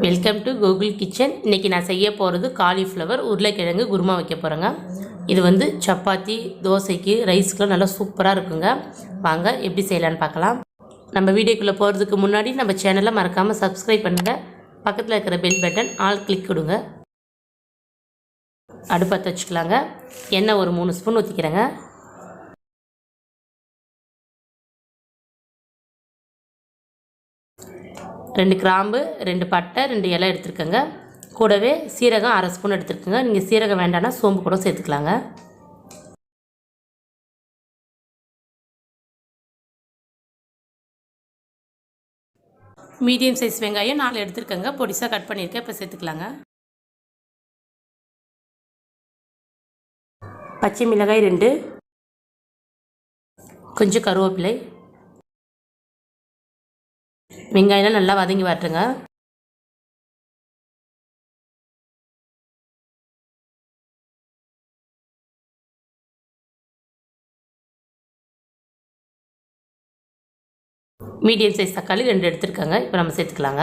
Welcome to Gokul kitchen. இன்றைக்கி நான் செய்ய போகிறது காலிஃப்ளவர் உருளைக்கிழங்கு குருமா வைக்க போகிறேங்க. இது வந்து சப்பாத்தி, தோசைக்கு, ரைஸ்க்குலாம் நல்லா சூப்பராக இருக்குங்க. வாங்க எப்படி செய்யலான்னு பார்க்கலாம். நம்ம வீடியோக்குள்ளே போகிறதுக்கு முன்னாடி நம்ம சேனலை மறக்காமல் சப்ஸ்கிரைப் பண்ணுங்கள். பக்கத்தில் இருக்கிற பெல் பட்டன் ஆல் கிளிக் கொடுங்க. அடுப்பத்தை வச்சுக்கலாங்க. எண்ணெய் ஒரு 3 ஸ்பூன் ஊற்றிக்கிறேங்க. ரெண்டு கிராம்பு, 2 பட்டை, 2 இலை எடுத்துருக்கேங்க. கூடவே சீரகம் 1/2 ஸ்பூன் எடுத்துருக்கேங்க. நீங்கள் சீரகம் வேண்டாம்னா சோம்பு கூட சேர்த்துக்கலாங்க. மீடியம் சைஸ் வெங்காயம் 4 எடுத்துருக்கேங்க. பொடிசாக கட் பண்ணியிருக்கேன். இப்போ சேர்த்துக்கலாங்க. பச்சை மிளகாய் 2, கொஞ்சம் கருவேப்பிலை. வெங்காயம்லாம் நல்லா வதங்கி வரட்டுங்க. மீடியம் சைஸ் தக்காளி 2 எடுத்துருக்காங்க. இப்போ நம்ம சேர்த்துக்கலாங்க.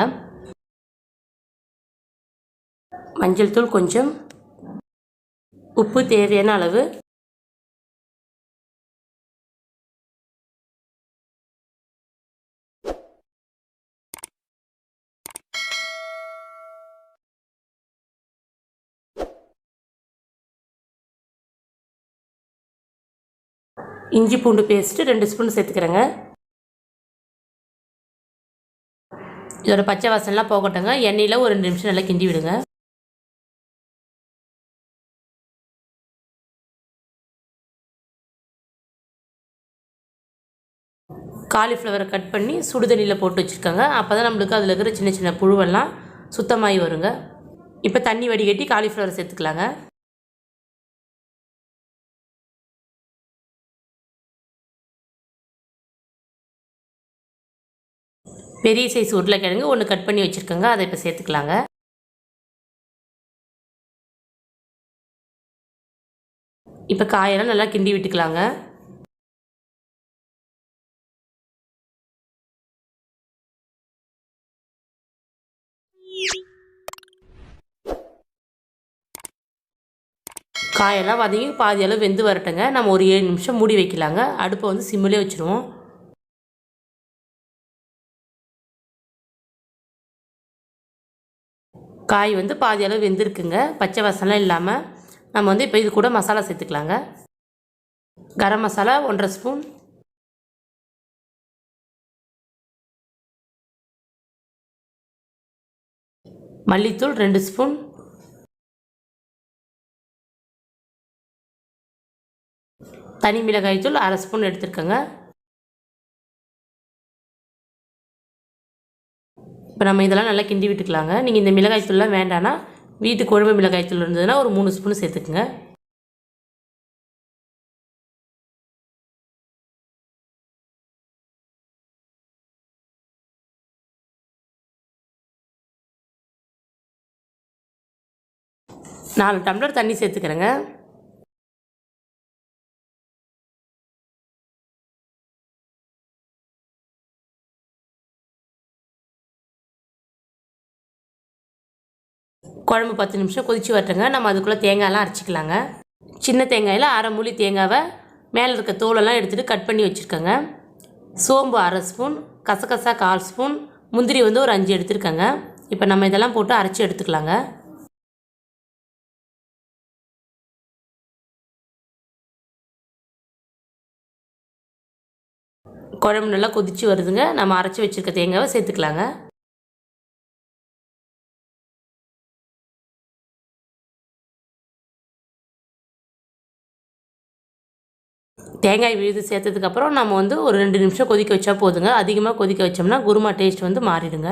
மஞ்சள் தூள் கொஞ்சம், உப்பு தேவையான அளவு, இஞ்சி பூண்டு பேஸ்ட்டு 2 ஸ்பூன் சேர்த்துக்கிறேங்க. இதோட பச்சை வாசனைலாம் போகட்டுங்க. எண்ணெயில் ஒரு 2 நிமிஷம் நல்லா கிண்டி விடுங்க. காலிஃப்ளவரை கட் பண்ணி சுடுதண்ணியில் போட்டு வச்சுருக்காங்க. அப்போ தான் நம்மளுக்கு அதில் இருக்கிற சின்ன சின்ன புழுவெல்லாம் சுத்தமாகி வருங்க. இப்போ தண்ணி வடிகட்டி காலிஃப்ளவரை சேர்த்துக்கலாங்க. பெரிய சைஸ் உருளைக்கிழங்கு 1 கட் பண்ணி வச்சுருக்கேங்க. அதை இப்போ சேர்த்துக்கலாங்க. இப்போ காயெல்லாம் நல்லா கிண்டி விட்டுக்கலாங்க. காயெல்லாம் வதங்கி பாதி அளவு வெந்து வரட்டுங்க. நம்ம ஒரு 7 நிமிஷம் மூடி வைக்கலாங்க. அடுப்பை வந்து சிம்மிலே வச்சுருவோம். காய் வந்து பாதி அளவு வெந்திருக்குங்க. பச்சை வாசனைலாம் இல்லாமல் நம்ம வந்து இப்போ இது கூட மசாலா சேர்த்துக்கலாங்க. கரம் மசாலா 1/2 ஸ்பூன், மல்லித்தூள் 2 ஸ்பூன், தனி மிளகாய் தூள் 1/2 ஸ்பூன் எடுத்துருக்கேங்க. இப்போ நம்ம இதெல்லாம் நல்லா கிண்டி விட்டுக்கலாங்க. நீங்கள் இந்த மிளகாய் தூள்லாம் வேண்டான்னா வீட்டு குழம்பு மிளகாய் தூள் இருந்ததுன்னா ஒரு 3 ஸ்பூன் சேர்த்துக்குங்க. நாலு டம்ளர் தண்ணி சேர்த்துக்கிறேங்க. குழம்பு 10 நிமிஷம் கொதிச்சு வரட்டுங்க. நம்ம அதுக்குள்ளே தேங்காயெல்லாம் அரைச்சிக்கலாங்க. சின்ன தேங்காயில் 1/2 மூடி தேங்காவை மேலே இருக்க தோலெல்லாம் எடுத்துகிட்டு கட் பண்ணி வச்சுருக்கேங்க. சோம்பு 1/2 ஸ்பூன், கசகசா 1/4 ஸ்பூன், முந்திரி வந்து ஒரு 5 எடுத்துருக்கேங்க. இப்போ நம்ம இதெல்லாம் போட்டு அரைச்சி எடுத்துக்கலாங்க. குழம்பு நல்லா கொதிச்சு வருதுங்க. நம்ம அரைச்சி வச்சுருக்க தேங்காவை சேர்த்துக்கலாங்க. தேங்காய் விழுது சேர்த்ததுக்கப்புறம் நம்ம வந்து ஒரு 2 நிமிஷம் கொதிக்க வச்சா போதுங்க. அதிகமாக கொதிக்க வச்சோம்னா குருமா டேஸ்ட் வந்து மாறிடுங்க.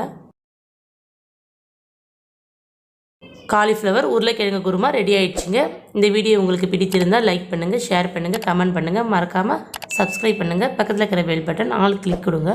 காலிஃப்ளவர் உருளைக்கிழங்கு குருமா ரெடி ஆகிடுச்சிங்க. இந்த வீடியோ உங்களுக்கு பிடித்திருந்தால் லைக் பண்ணுங்கள், ஷேர் பண்ணுங்கள், கமெண்ட் பண்ணுங்கள். மறக்காமல் சப்ஸ்கிரைப் பண்ணுங்கள். பக்கத்தில் இருக்கிற பெல் பட்டன் ஆல் கிளிக் கொடுங்க.